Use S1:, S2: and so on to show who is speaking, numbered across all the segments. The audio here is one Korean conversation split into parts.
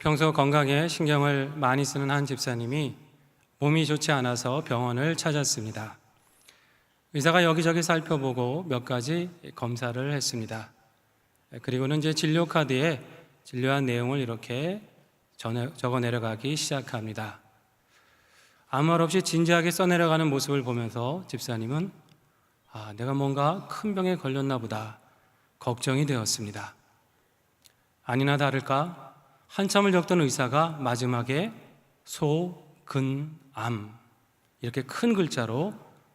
S1: 평소 건강에 신경을 많이 쓰는 한 집사님이 몸이 좋지 않아서 병원을 찾았습니다. 의사가 여기저기 살펴보고 몇 가지 검사를 했습니다. 그리고는 이제 진료 카드에 진료한 내용을 이렇게 적어 내려가기 시작합니다. 아무 말 없이 진지하게 써내려가는 모습을 보면서 집사님은 내가 뭔가 큰 병에 걸렸나 보다 걱정이 되었습니다. 아니나 다를까 한참을 적던 의사가 마지막에 소근암 이렇게 큰 글자로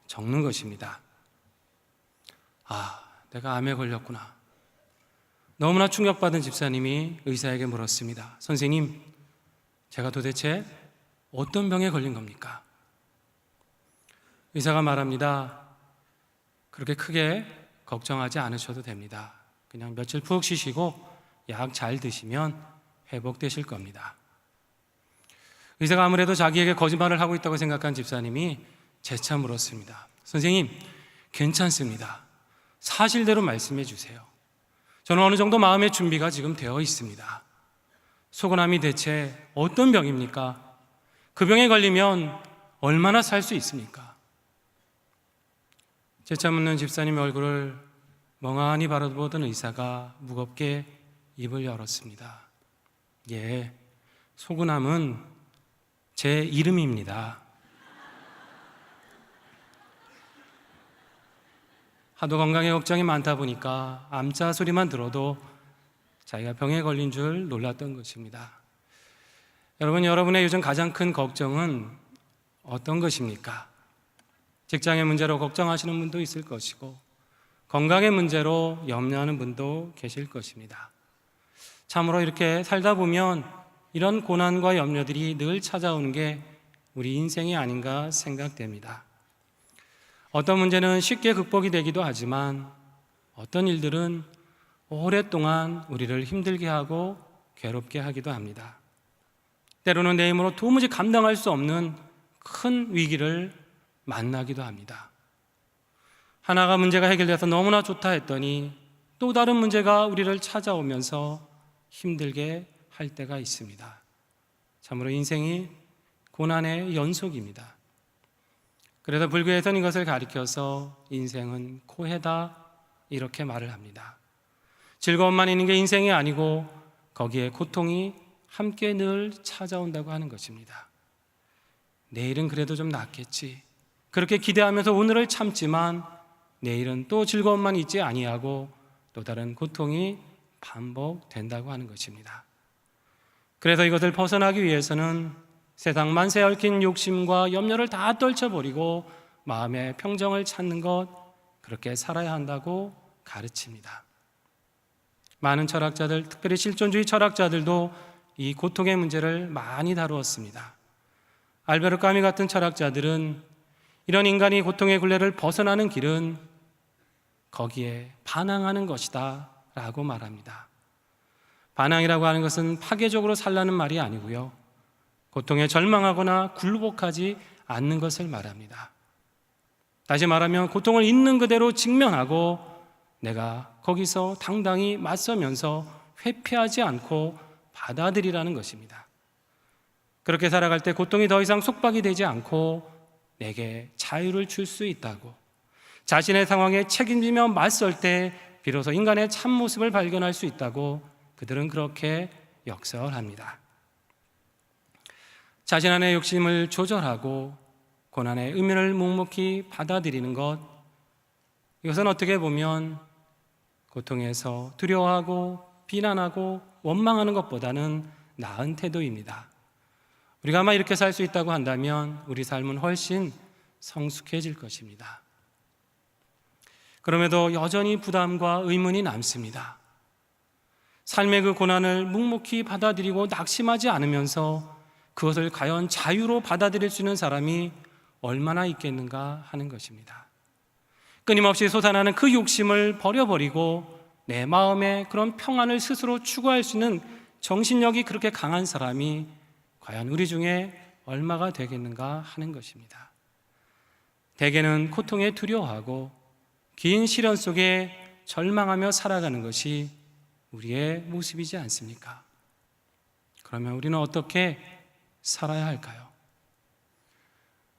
S1: 적는 것입니다. 내가 암에 걸렸구나. 너무나 충격받은 집사님이 의사에게 물었습니다. 선생님, 제가 도대체 어떤 병에 걸린 겁니까? 의사가 말합니다. 그렇게 크게 걱정하지 않으셔도 됩니다. 그냥 며칠 푹 쉬시고 약 잘 드시면 회복되실 겁니다. 의사가 아무래도 자기에게 거짓말을 하고 있다고 생각한 집사님이 재차 물었습니다. 선생님, 괜찮습니다. 사실대로 말씀해 주세요. 저는 어느 정도 마음의 준비가 지금 되어 있습니다. 소근암이 대체 어떤 병입니까? 그 병에 걸리면 얼마나 살 수 있습니까? 재차 묻는 집사님의 얼굴을 멍하니 바라보던 의사가 무겁게 입을 열었습니다. 예, 소근암은 제 이름입니다. 하도 건강에 걱정이 많다 보니까 암자 소리만 들어도 자기가 병에 걸린 줄 놀랐던 것입니다. 여러분의 요즘 가장 큰 걱정은 어떤 것입니까? 직장의 문제로 걱정하시는 분도 있을 것이고 건강의 문제로 염려하는 분도 계실 것입니다. 참으로 이렇게 살다 보면 이런 고난과 염려들이 늘 찾아오는 게 우리 인생이 아닌가 생각됩니다. 어떤 문제는 쉽게 극복이 되기도 하지만 어떤 일들은 오랫동안 우리를 힘들게 하고 괴롭게 하기도 합니다. 때로는 내 힘으로 도무지 감당할 수 없는 큰 위기를 만나기도 합니다. 하나가 문제가 해결돼서 너무나 좋다 했더니 또 다른 문제가 우리를 찾아오면서 힘들게 할 때가 있습니다. 참으로 인생이 고난의 연속입니다. 그래서 불교에서는 이것을 가리켜서 인생은 코해다 이렇게 말을 합니다. 즐거움만 있는 게 인생이 아니고 거기에 고통이 함께 늘 찾아온다고 하는 것입니다. 내일은 그래도 좀 낫겠지. 그렇게 기대하면서 오늘을 참지만 내일은 또 즐거움만 있지 아니하고 또 다른 고통이 반복된다고 하는 것입니다. 그래서 이것을 벗어나기 위해서는 세상 만세 얽힌 욕심과 염려를 다 떨쳐버리고 마음의 평정을 찾는 것, 그렇게 살아야 한다고 가르칩니다. 많은 철학자들, 특별히 실존주의 철학자들도 이 고통의 문제를 많이 다루었습니다. 알베르 까미 같은 철학자들은 이런 인간이 고통의 굴레를 벗어나는 길은 거기에 반항하는 것이다 라고 말합니다. 반항이라고 하는 것은 파괴적으로 살라는 말이 아니고요, 고통에 절망하거나 굴복하지 않는 것을 말합니다. 다시 말하면 고통을 있는 그대로 직면하고 내가 거기서 당당히 맞서면서 회피하지 않고 받아들이라는 것입니다. 그렇게 살아갈 때 고통이 더 이상 속박이 되지 않고 내게 자유를 줄 수 있다고, 자신의 상황에 책임지며 맞설 때 비로소 인간의 참모습을 발견할 수 있다고 그들은 그렇게 역설합니다. 자신 안의 욕심을 조절하고 고난의 의미를 묵묵히 받아들이는 것, 이것은 어떻게 보면 고통에서 두려워하고 비난하고 원망하는 것보다는 나은 태도입니다. 우리가 아마 이렇게 살 수 있다고 한다면 우리 삶은 훨씬 성숙해질 것입니다. 그럼에도 여전히 부담과 의문이 남습니다. 삶의 그 고난을 묵묵히 받아들이고 낙심하지 않으면서 그것을 과연 자유로 받아들일 수 있는 사람이 얼마나 있겠는가 하는 것입니다. 끊임없이 솟아나는 그 욕심을 버려버리고 내 마음의 그런 평안을 스스로 추구할 수 있는 정신력이 그렇게 강한 사람이 과연 우리 중에 얼마가 되겠는가 하는 것입니다. 대개는 고통에 두려워하고 긴 시련 속에 절망하며 살아가는 것이 우리의 모습이지 않습니까? 그러면 우리는 어떻게 살아야 할까요?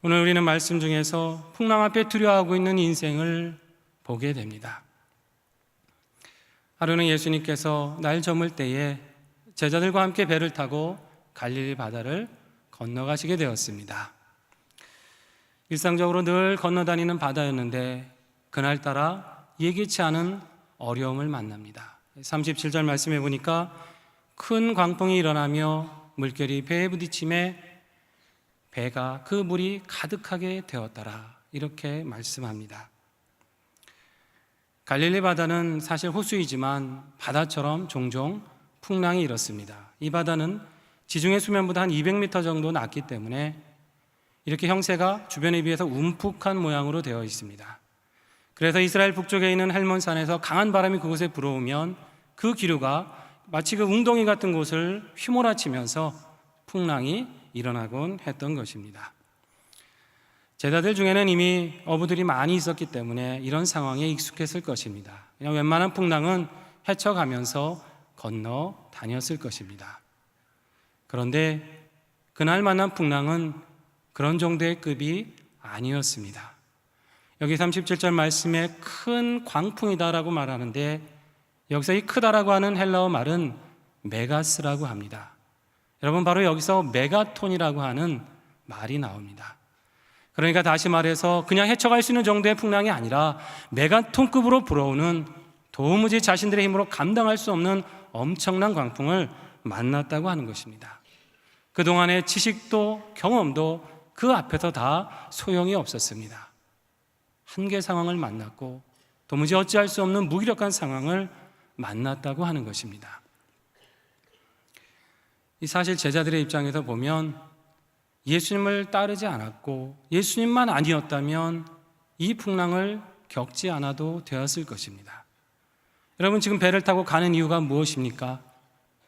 S1: 오늘 우리는 말씀 중에서 풍랑 앞에 두려워하고 있는 인생을 보게 됩니다. 하루는 예수님께서 날 저물 때에 제자들과 함께 배를 타고 갈릴리 바다를 건너가시게 되었습니다. 일상적으로 늘 건너다니는 바다였는데 그날따라 예기치 않은 어려움을 만납니다. 37절 말씀해 보니까 큰 광풍이 일어나며 물결이 배에 부딪힘에 배가 그 물이 가득하게 되었더라, 이렇게 말씀합니다. 갈릴리 바다는 사실 호수이지만 바다처럼 종종 풍랑이 일었습니다. 이 바다는 지중해 수면보다 한 200m 정도 낮기 때문에 이렇게 형세가 주변에 비해서 움푹한 모양으로 되어 있습니다. 그래서 이스라엘 북쪽에 있는 헬몬산에서 강한 바람이 그곳에 불어오면 그 기류가 마치 그 웅덩이 같은 곳을 휘몰아치면서 풍랑이 일어나곤 했던 것입니다. 제자들 중에는 이미 어부들이 많이 있었기 때문에 이런 상황에 익숙했을 것입니다. 그냥 웬만한 풍랑은 헤쳐가면서 건너 다녔을 것입니다. 그런데 그날 만난 풍랑은 그런 정도의 급이 아니었습니다. 여기 37절 말씀에 큰 광풍이다라고 말하는데 여기서 이 크다라고 하는 헬라어 말은 메가스라고 합니다. 여러분, 바로 여기서 메가톤이라고 하는 말이 나옵니다. 그러니까 다시 말해서 그냥 헤쳐갈 수 있는 정도의 풍랑이 아니라 메가톤급으로 불어오는 도무지 자신들의 힘으로 감당할 수 없는 엄청난 광풍을 만났다고 하는 것입니다. 그동안의 지식도 경험도 그 앞에서 다 소용이 없었습니다. 한계 상황을 만났고 도무지 어찌할 수 없는 무기력한 상황을 만났다고 하는 것입니다. 이 사실 제자들의 입장에서 보면 예수님을 따르지 않았고 예수님만 아니었다면 이 풍랑을 겪지 않아도 되었을 것입니다. 여러분, 지금 배를 타고 가는 이유가 무엇입니까?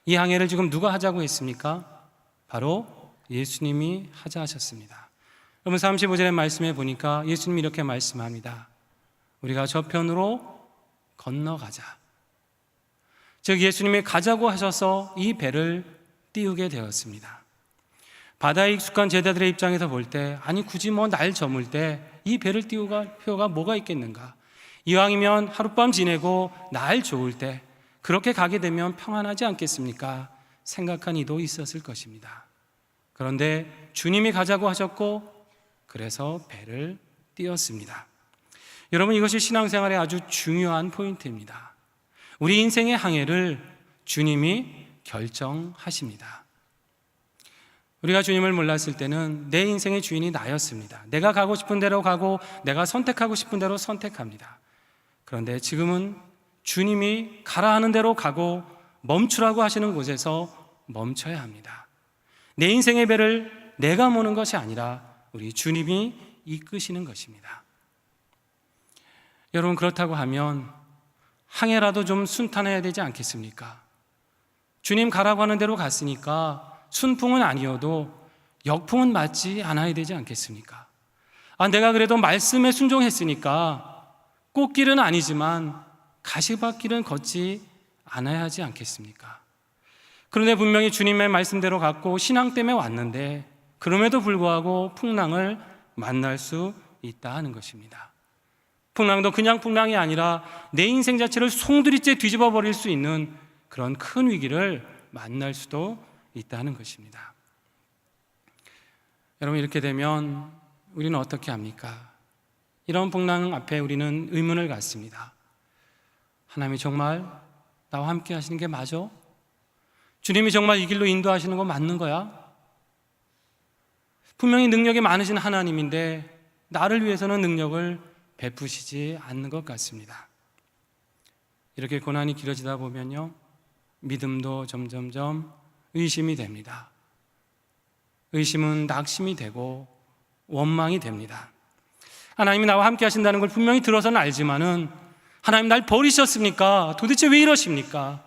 S1: 이 항해를 지금 누가 하자고 했습니까? 바로 예수님이 하자 하셨습니다. 여러분, 35절의 말씀에 보니까 예수님이 이렇게 말씀합니다. 우리가 저편으로 건너가자. 즉 예수님이 가자고 하셔서 이 배를 띄우게 되었습니다. 바다에 익숙한 제자들의 입장에서 볼 때 아니 굳이 날 저물 때 이 배를 띄우고 갈 필요가 뭐가 있겠는가? 이왕이면 하룻밤 지내고 날 좋을 때 그렇게 가게 되면 평안하지 않겠습니까? 생각한 이도 있었을 것입니다. 그런데 주님이 가자고 하셨고 그래서 배를 띄웠습니다. 여러분, 이것이 신앙생활의 아주 중요한 포인트입니다. 우리 인생의 항해를 주님이 결정하십니다. 우리가 주님을 몰랐을 때는 내 인생의 주인이 나였습니다. 내가 가고 싶은 대로 가고 내가 선택하고 싶은 대로 선택합니다. 그런데 지금은 주님이 가라 하는 대로 가고 멈추라고 하시는 곳에서 멈춰야 합니다. 내 인생의 배를 내가 모는 것이 아니라 우리 주님이 이끄시는 것입니다. 여러분, 그렇다고 하면 항해라도 좀 순탄해야 되지 않겠습니까? 주님 가라고 하는 대로 갔으니까 순풍은 아니어도 역풍은 맞지 않아야 되지 않겠습니까? 내가 그래도 말씀에 순종했으니까 꽃길은 아니지만 가시밭길은 걷지 않아야 하지 않겠습니까? 그런데 분명히 주님의 말씀대로 갔고 신앙 때문에 왔는데 그럼에도 불구하고 풍랑을 만날 수 있다 하는 것입니다. 풍랑도 그냥 풍랑이 아니라 내 인생 자체를 송두리째 뒤집어 버릴 수 있는 그런 큰 위기를 만날 수도 있다는 것입니다. 여러분, 이렇게 되면 우리는 어떻게 합니까? 이런 풍랑 앞에 우리는 의문을 갖습니다. 하나님이 정말 나와 함께 하시는 게 맞아? 주님이 정말 이 길로 인도하시는 거 맞는 거야? 분명히 능력이 많으신 하나님인데 나를 위해서는 능력을 베푸시지 않는 것 같습니다. 이렇게 고난이 길어지다 보면요, 믿음도 점점점 의심이 됩니다. 의심은 낙심이 되고 원망이 됩니다. 하나님이 나와 함께 하신다는 걸 분명히 들어서는 알지만은 하나님 날 버리셨습니까? 도대체 왜 이러십니까?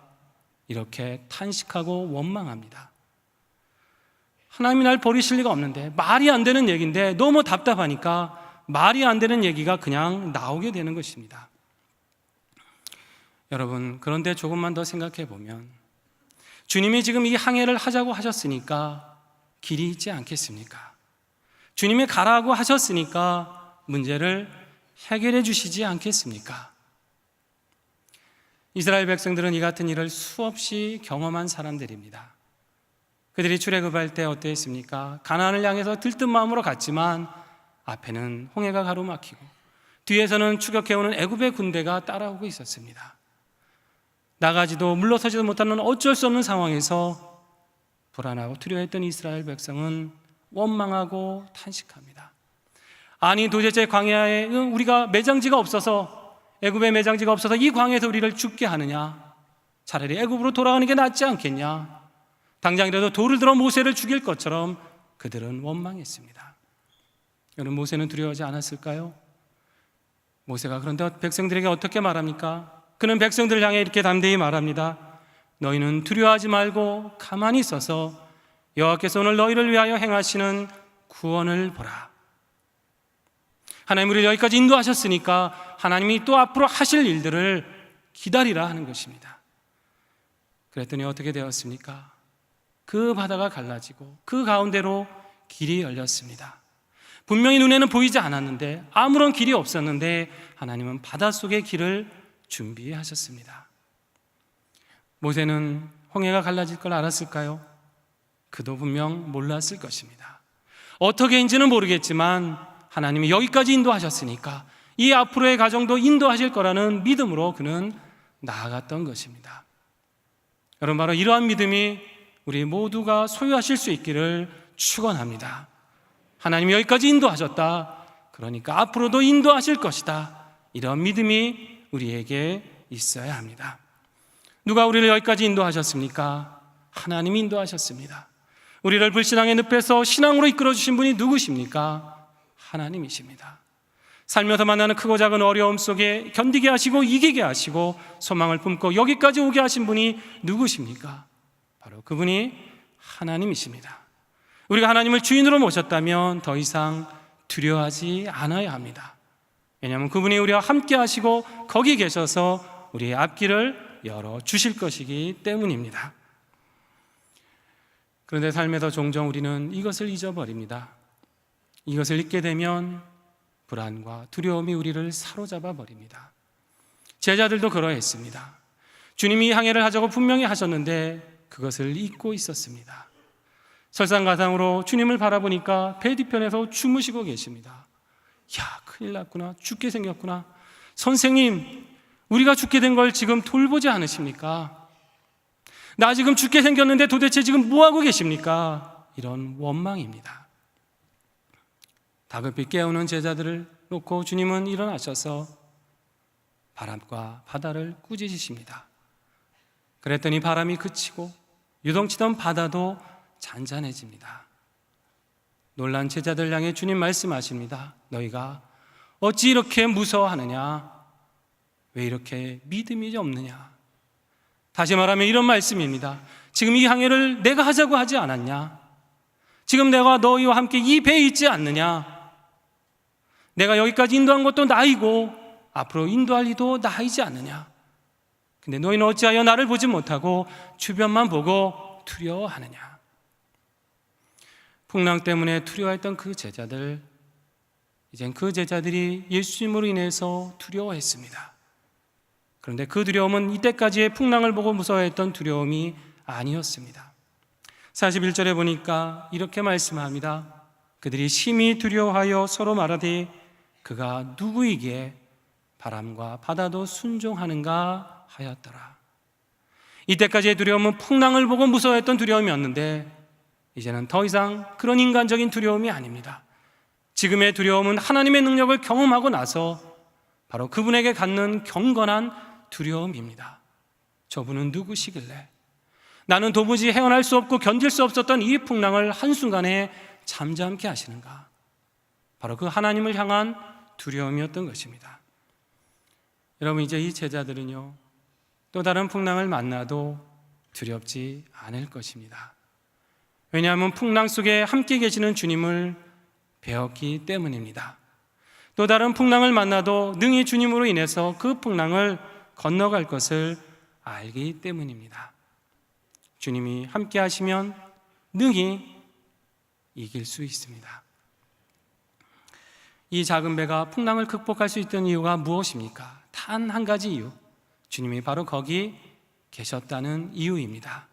S1: 이렇게 탄식하고 원망합니다. 하나님이 날 버리실 리가 없는데, 말이 안 되는 얘기인데 너무 답답하니까 말이 안 되는 얘기가 그냥 나오게 되는 것입니다. 여러분, 그런데 조금만 더 생각해 보면 주님이 지금 이 항해를 하자고 하셨으니까 길이 있지 않겠습니까? 주님이 가라고 하셨으니까 문제를 해결해 주시지 않겠습니까? 이스라엘 백성들은 이 같은 일을 수없이 경험한 사람들입니다. 그들이 출애굽할 때 어땠습니까? 가나안을 향해서 들뜬 마음으로 갔지만 앞에는 홍해가 가로막히고 뒤에서는 추격해오는 애굽의 군대가 따라오고 있었습니다. 나가지도 물러서지도 못하는 어쩔 수 없는 상황에서 불안하고 두려워했던 이스라엘 백성은 원망하고 탄식합니다. 아니 도대체 광야에 우리가 매장지가 없어서, 애굽에 매장지가 없어서 이 광야에서 우리를 죽게 하느냐? 차라리 애굽으로 돌아가는 게 낫지 않겠냐? 당장이라도 돌을 들어 모세를 죽일 것처럼 그들은 원망했습니다. 여러분, 모세는 두려워하지 않았을까요? 모세가 그런데 백성들에게 어떻게 말합니까? 그는 백성들을 향해 이렇게 담대히 말합니다. 너희는 두려워하지 말고 가만히 있어서 여호와께서 오늘 너희를 위하여 행하시는 구원을 보라. 하나님 우리를 여기까지 인도하셨으니까 하나님이 또 앞으로 하실 일들을 기다리라 하는 것입니다. 그랬더니 어떻게 되었습니까? 그 바다가 갈라지고 그 가운데로 길이 열렸습니다. 분명히 눈에는 보이지 않았는데, 아무런 길이 없었는데 하나님은 바닷속의 길을 준비하셨습니다. 모세는 홍해가 갈라질 걸 알았을까요? 그도 분명 몰랐을 것입니다. 어떻게인지는 모르겠지만 하나님이 여기까지 인도하셨으니까 이 앞으로의 가정도 인도하실 거라는 믿음으로 그는 나아갔던 것입니다. 여러분, 바로 이러한 믿음이 우리 모두가 소유하실 수 있기를 축원합니다. 하나님이 여기까지 인도하셨다, 그러니까 앞으로도 인도하실 것이다, 이런 믿음이 우리에게 있어야 합니다. 누가 우리를 여기까지 인도하셨습니까? 하나님이 인도하셨습니다. 우리를 불신앙의 늪에서 신앙으로 이끌어주신 분이 누구십니까? 하나님이십니다. 살면서 만나는 크고 작은 어려움 속에 견디게 하시고 이기게 하시고 소망을 품고 여기까지 오게 하신 분이 누구십니까? 바로 그분이 하나님이십니다. 우리가 하나님을 주인으로 모셨다면 더 이상 두려워하지 않아야 합니다. 왜냐하면 그분이 우리와 함께 하시고 거기 계셔서 우리의 앞길을 열어주실 것이기 때문입니다. 그런데 삶에서 종종 우리는 이것을 잊어버립니다. 이것을 잊게 되면 불안과 두려움이 우리를 사로잡아 버립니다. 제자들도 그러했습니다. 주님이 항해를 하자고 분명히 하셨는데 그것을 잊고 있었습니다. 설상가상으로 주님을 바라보니까 배 뒤편에서 주무시고 계십니다. 야, 큰일 났구나, 죽게 생겼구나, 선생님 우리가 죽게 된 걸 지금 돌보지 않으십니까? 나 지금 죽게 생겼는데 도대체 지금 뭐하고 계십니까? 이런 원망입니다. 다급히 깨우는 제자들을 놓고 주님은 일어나셔서 바람과 바다를 꾸짖으십니다. 그랬더니 바람이 그치고 유동치던 바다도 잔잔해집니다. 놀란 제자들 향해 주님 말씀하십니다. 너희가 어찌 이렇게 무서워하느냐? 왜 이렇게 믿음이 없느냐? 다시 말하면 이런 말씀입니다. 지금 이 항해를 내가 하자고 하지 않았냐? 지금 내가 너희와 함께 이 배에 있지 않느냐? 내가 여기까지 인도한 것도 나이고 앞으로 인도할 이도 나이지 않느냐? 근데 너희는 어찌하여 나를 보지 못하고 주변만 보고 두려워하느냐? 풍랑 때문에 두려워했던 그 제자들, 이젠 그 제자들이 예수님으로 인해서 두려워했습니다. 그런데 그 두려움은 이때까지의 풍랑을 보고 무서워했던 두려움이 아니었습니다. 41절에 보니까 이렇게 말씀합니다. 그들이 심히 두려워하여 서로 말하되 그가 누구이기에 바람과 바다도 순종하는가 하였더라. 이때까지의 두려움은 풍랑을 보고 무서워했던 두려움이었는데 이제는 더 이상 그런 인간적인 두려움이 아닙니다. 지금의 두려움은 하나님의 능력을 경험하고 나서 바로 그분에게 갖는 경건한 두려움입니다. 저분은 누구시길래 나는 도무지 헤어날 수 없고 견딜 수 없었던 이 풍랑을 한순간에 잠잠케 하시는가? 바로 그 하나님을 향한 두려움이었던 것입니다. 여러분, 이제 이 제자들은요, 또 다른 풍랑을 만나도 두렵지 않을 것입니다. 왜냐하면 풍랑 속에 함께 계시는 주님을 배웠기 때문입니다. 또 다른 풍랑을 만나도 능히 주님으로 인해서 그 풍랑을 건너갈 것을 알기 때문입니다. 주님이 함께 하시면 능히 이길 수 있습니다. 이 작은 배가 풍랑을 극복할 수 있던 이유가 무엇입니까? 단 한 가지 이유, 주님이 바로 거기 계셨다는 이유입니다.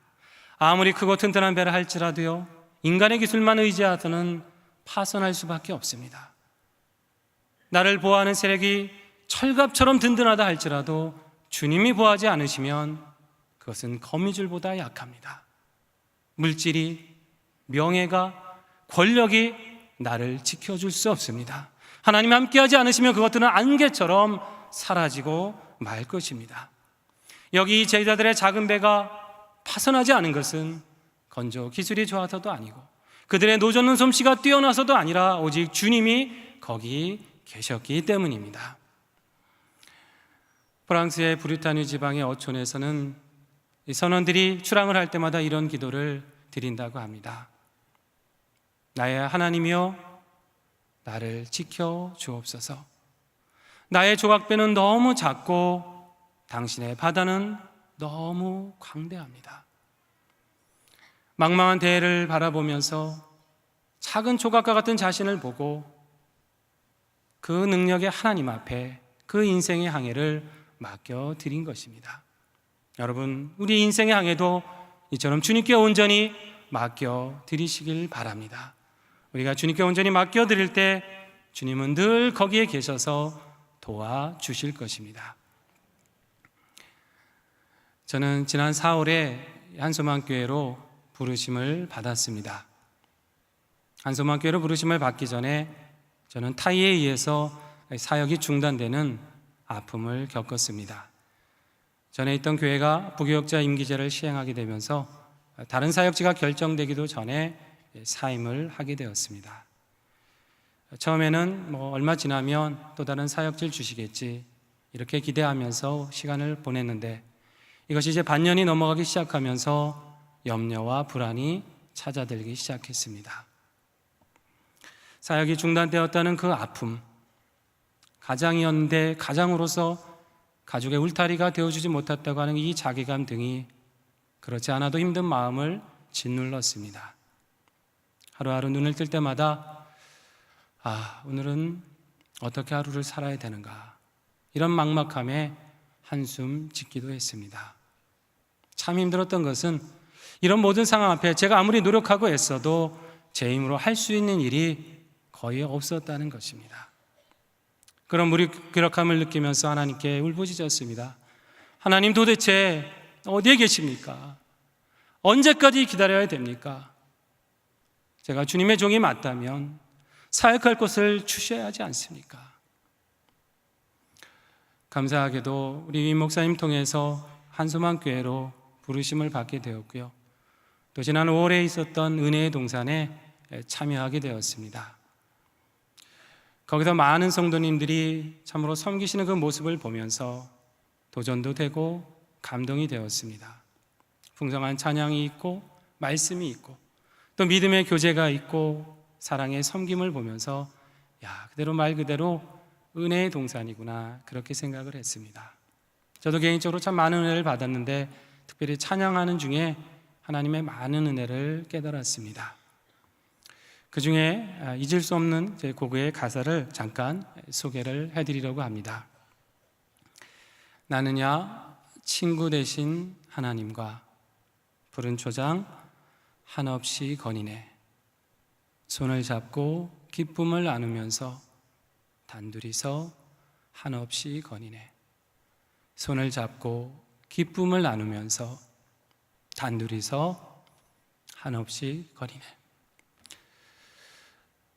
S1: 아무리 크고 튼튼한 배를 할지라도요, 인간의 기술만 의지하서는 파손할 수밖에 없습니다. 나를 보호하는 세력이 철갑처럼 든든하다 할지라도 주님이 보호하지 않으시면 그것은 거미줄보다 약합니다. 물질이, 명예가, 권력이 나를 지켜줄 수 없습니다. 하나님이 함께하지 않으시면 그것들은 안개처럼 사라지고 말 것입니다. 여기 제자들의 작은 배가 파손하지 않은 것은 건조 기술이 좋아서도 아니고 그들의 노젓는 솜씨가 뛰어나서도 아니라 오직 주님이 거기 계셨기 때문입니다. 프랑스의 브리타뉴 지방의 어촌에서는 선원들이 출항을 할 때마다 이런 기도를 드린다고 합니다. 나의 하나님이여, 나를 지켜 주옵소서. 나의 조각배는 너무 작고 당신의 바다는 너무 광대합니다. 망망한 대해를 바라보면서 작은 조각과 같은 자신을 보고 그 능력의 하나님 앞에 그 인생의 항해를 맡겨드린 것입니다. 여러분, 우리 인생의 항해도 이처럼 주님께 온전히 맡겨드리시길 바랍니다. 우리가 주님께 온전히 맡겨드릴 때 주님은 늘 거기에 계셔서 도와주실 것입니다. 저는 지난 4월에 한소망교회로 부르심을 받았습니다. 한소망교회로 부르심을 받기 전에 저는 타이에 의해서 사역이 중단되는 아픔을 겪었습니다. 전에 있던 교회가 부교역자 임기제를 시행하게 되면서 다른 사역지가 결정되기도 전에 사임을 하게 되었습니다. 처음에는 얼마 지나면 또 다른 사역지를 주시겠지 이렇게 기대하면서 시간을 보냈는데 이것이 이제 반년이 넘어가기 시작하면서 염려와 불안이 찾아들기 시작했습니다. 사역이 중단되었다는 그 아픔, 가장이었는데 가장으로서 가족의 울타리가 되어주지 못했다고 하는 이 자괴감 등이 그렇지 않아도 힘든 마음을 짓눌렀습니다. 하루하루 눈을 뜰 때마다 오늘은 어떻게 하루를 살아야 되는가, 이런 막막함에 한숨 짓기도 했습니다. 참 힘들었던 것은 이런 모든 상황 앞에 제가 아무리 노력하고 애써도 제 힘으로 할 수 있는 일이 거의 없었다는 것입니다. 그런 무기력함을 느끼면서 하나님께 울부짖었습니다. 하나님, 도대체 어디에 계십니까? 언제까지 기다려야 됩니까? 제가 주님의 종이 맞다면 사역할 곳을 주셔야 하지 않습니까? 감사하게도 우리 임 목사님 통해서 한소망교회로 부르심을 받게 되었고요. 또 지난 5월에 있었던 은혜의 동산에 참여하게 되었습니다. 거기서 많은 성도님들이 참으로 섬기시는 그 모습을 보면서 도전도 되고 감동이 되었습니다. 풍성한 찬양이 있고 말씀이 있고 또 믿음의 교제가 있고 사랑의 섬김을 보면서 그대로 말 그대로 은혜의 동산이구나, 그렇게 생각을 했습니다. 저도 개인적으로 참 많은 은혜를 받았는데 특별히 찬양하는 중에 하나님의 많은 은혜를 깨달았습니다. 그 중에 잊을 수 없는 제 곡의 가사를 잠깐 소개를 해드리려고 합니다. 나는야 친구 되신 하나님과 푸른 초장 한없이 거니네. 손을 잡고 기쁨을 나누면서 단둘이서 한없이 거니네. 손을 잡고 기쁨을 나누면서 단둘이서 한없이 거니네.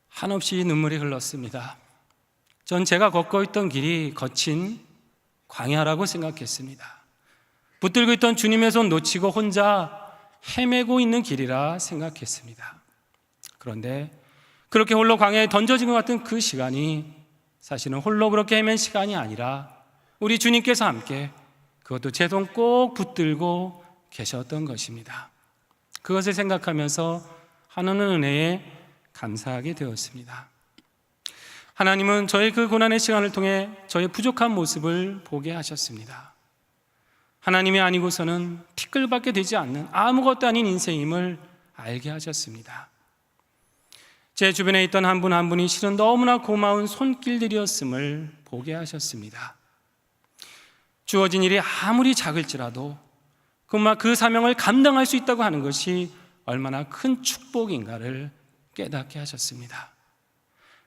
S1: 한없이 눈물이 흘렀습니다. 전 제가 걷고 있던 길이 거친 광야라고 생각했습니다. 붙들고 있던 주님의 손 놓치고 혼자 헤매고 있는 길이라 생각했습니다. 그런데 그렇게 홀로 광야에 던져진 것 같은 그 시간이 사실은 홀로 그렇게 헤맨 시간이 아니라 우리 주님께서 함께, 그것도 제 손 꼭 붙들고 계셨던 것입니다. 그것을 생각하면서 하나님 은혜에 감사하게 되었습니다. 하나님은 저의 그 고난의 시간을 통해 저의 부족한 모습을 보게 하셨습니다. 하나님이 아니고서는 티끌밖에 되지 않는 아무것도 아닌 인생임을 알게 하셨습니다. 제 주변에 있던 한 분 한 분이 실은 너무나 고마운 손길들이었음을 보게 하셨습니다. 주어진 일이 아무리 작을지라도 그 사명을 감당할 수 있다고 하는 것이 얼마나 큰 축복인가를 깨닫게 하셨습니다.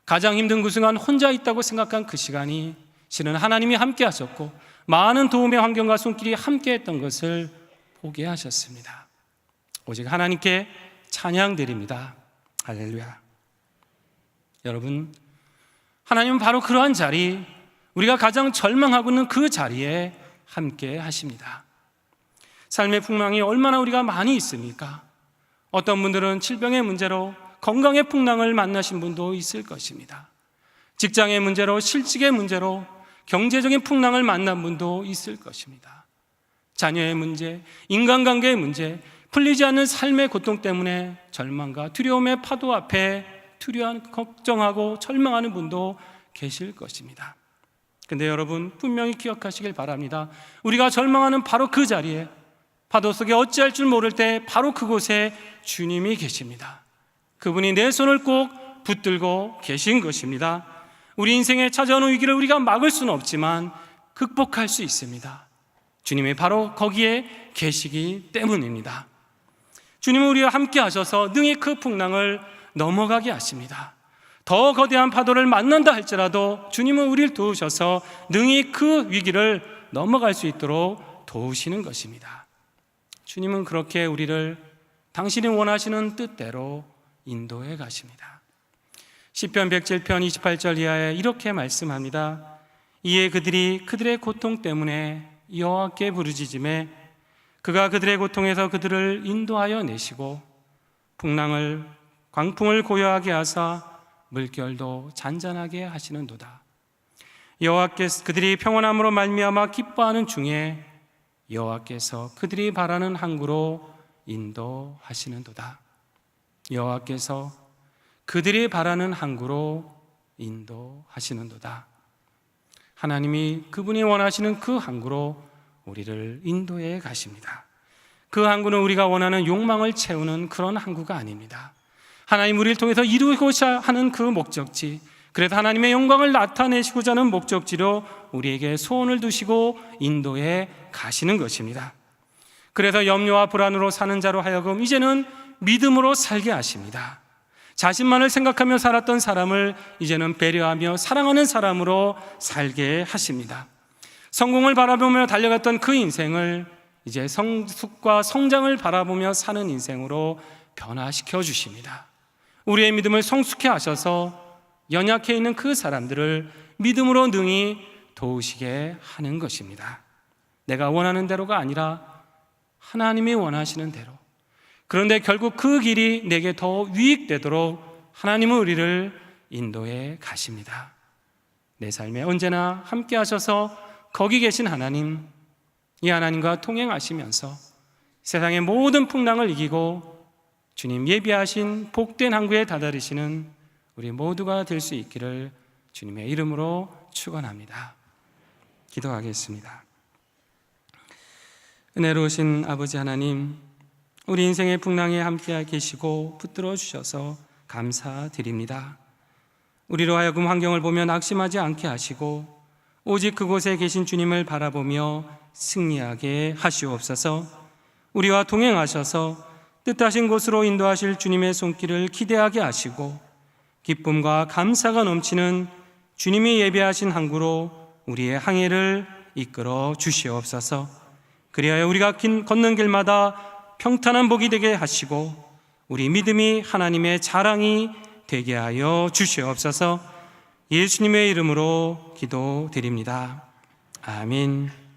S1: 가장 힘든 그 순간 혼자 있다고 생각한 그 시간이 실은 하나님이 함께 하셨고 많은 도움의 환경과 손길이 함께 했던 것을 보게 하셨습니다. 오직 하나님께 찬양드립니다. 할렐루야. 여러분, 하나님은 바로 그러한 자리, 우리가 가장 절망하고 있는 그 자리에 함께 하십니다. 삶의 풍랑이 얼마나 우리가 많이 있습니까? 어떤 분들은 질병의 문제로 건강의 풍랑을 만나신 분도 있을 것입니다. 직장의 문제로, 실직의 문제로 경제적인 풍랑을 만난 분도 있을 것입니다. 자녀의 문제, 인간관계의 문제, 풀리지 않는 삶의 고통 때문에 절망과 두려움의 파도 앞에 걱정하고 절망하는 분도 계실 것입니다. 근데 여러분, 분명히 기억하시길 바랍니다. 우리가 절망하는 바로 그 자리에, 파도 속에 어찌할 줄 모를 때 바로 그곳에 주님이 계십니다. 그분이 내 손을 꼭 붙들고 계신 것입니다. 우리 인생에 찾아오는 위기를 우리가 막을 수는 없지만 극복할 수 있습니다. 주님이 바로 거기에 계시기 때문입니다. 주님은 우리와 함께 하셔서 능히 그 풍랑을 넘어가게 하십니다. 더 거대한 파도를 만난다 할지라도 주님은 우리를 도우셔서 능히 그 위기를 넘어갈 수 있도록 도우시는 것입니다. 주님은 그렇게 우리를 당신이 원하시는 뜻대로 인도해 가십니다. 시편 107편 28절 이하에 이렇게 말씀합니다. 이에 그들이 그들의 고통 때문에 여호와께 부르짖음에 그가 그들의 고통에서 그들을 인도하여 내시고 광풍을 고요하게 하사 물결도 잔잔하게 하시는도다. 여호와께서 그들이 평안함으로 말미암아 기뻐하는 중에 여호와께서 그들이 바라는 항구로 인도하시는도다. 여호와께서 그들이 바라는 항구로 인도하시는도다. 하나님이 그분이 원하시는 그 항구로 우리를 인도해 가십니다. 그 항구는 우리가 원하는 욕망을 채우는 그런 항구가 아닙니다. 하나님 우리를 통해서 이루고자 하는 그 목적지, 그래서 하나님의 영광을 나타내시고자 하는 목적지로 우리에게 소원을 두시고 인도해 가시는 것입니다. 그래서 염려와 불안으로 사는 자로 하여금 이제는 믿음으로 살게 하십니다. 자신만을 생각하며 살았던 사람을 이제는 배려하며 사랑하는 사람으로 살게 하십니다. 성공을 바라보며 달려갔던 그 인생을 이제 성숙과 성장을 바라보며 사는 인생으로 변화시켜 주십니다. 우리의 믿음을 성숙해 하셔서 연약해 있는 그 사람들을 믿음으로 능히 도우시게 하는 것입니다. 내가 원하는 대로가 아니라 하나님이 원하시는 대로, 그런데 결국 그 길이 내게 더 유익되도록 하나님은 우리를 인도해 가십니다. 내 삶에 언제나 함께 하셔서 거기 계신 하나님, 이 하나님과 통행하시면서 세상의 모든 풍랑을 이기고 주님 예비하신 복된 항구에 다다르시는 우리 모두가 될 수 있기를 주님의 이름으로 축원합니다. 기도하겠습니다. 은혜로우신 아버지 하나님, 우리 인생의 풍랑에 함께 계시고 붙들어 주셔서 감사드립니다. 우리로 하여금 환경을 보며 낙심하지 않게 하시고 오직 그곳에 계신 주님을 바라보며 승리하게 하시옵소서. 우리와 동행하셔서 뜻하신 곳으로 인도하실 주님의 손길을 기대하게 하시고 기쁨과 감사가 넘치는 주님이 예비하신 항구로 우리의 항해를 이끌어 주시옵소서. 그리하여 우리가 걷는 길마다 평탄한 복이 되게 하시고 우리 믿음이 하나님의 자랑이 되게 하여 주시옵소서. 예수님의 이름으로 기도드립니다. 아멘.